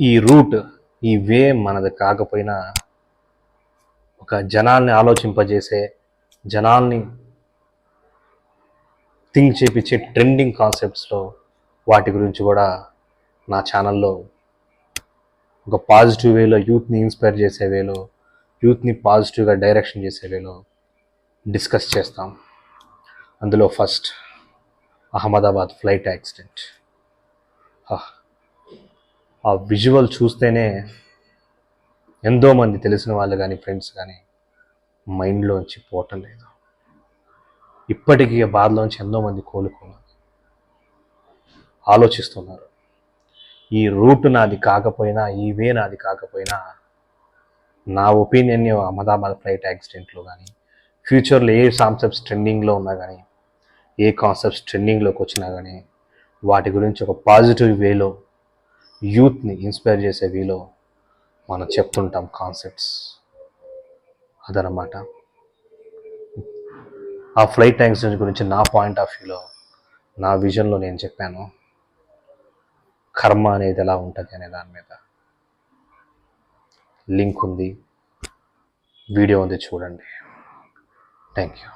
ఈ రూట్, ఈ వే మనది కాకపోయినా ఒక జనాల్ని ఆలోచింపజేసే, జనాల్ని థింక్ చేపించే ట్రెండింగ్ కాన్సెప్ట్స్లో వాటి గురించి కూడా నా ఛానల్లో ఒక పాజిటివ్ వేలో యూత్ని ఇన్స్పైర్ చేసే వేలో, యూత్ని పాజిటివ్గా డైరెక్షన్ చేసే వేలో డిస్కస్ చేస్తాం. అందులో ఫస్ట్ అహ్మదాబాద్ ఫ్లైట్ యాక్సిడెంట్. ఆ విజువల్ చూస్తేనే ఎంతోమంది తెలిసిన వాళ్ళు కానీ ఫ్రెండ్స్ కానీ మైండ్లోంచి పోవటం లేదు. ఇప్పటికీ ఆ బాధలోంచి ఎంతోమంది కోలుకున్నారు, ఆలోచిస్తున్నారు. ఈ రూట్ నాది కాకపోయినా, ఈ వే నాది కాకపోయినా, నా ఒపీనియన్ని అహ్మదాబాద్ ఫ్లైట్ యాక్సిడెంట్లో కానీ, ఫ్యూచర్లో ఏ కాన్సెప్ట్స్ ట్రెండింగ్లో ఉన్నా కానీ, ఏ కాన్సెప్ట్స్ ట్రెండింగ్లోకి వచ్చినా కానీ వాటి గురించి ఒక పాజిటివ్ వేలో, యూత్ని ఇన్స్పైర్ చేసే వేలో మనం చెప్తుంటాం కాన్సెప్ట్స్. అదనమాట ఆ ఫ్లైట్ యాక్సిడెంట్ గురించి నా పాయింట్ ఆఫ్ వ్యూలో, నా విజన్లో నేను చెప్పాను. కర్మ అనేది ఎలా ఉంటుంది అనే దాని మీద లింక్ ఉంది, వీడియో ఉంది, చూడండి. Thank you.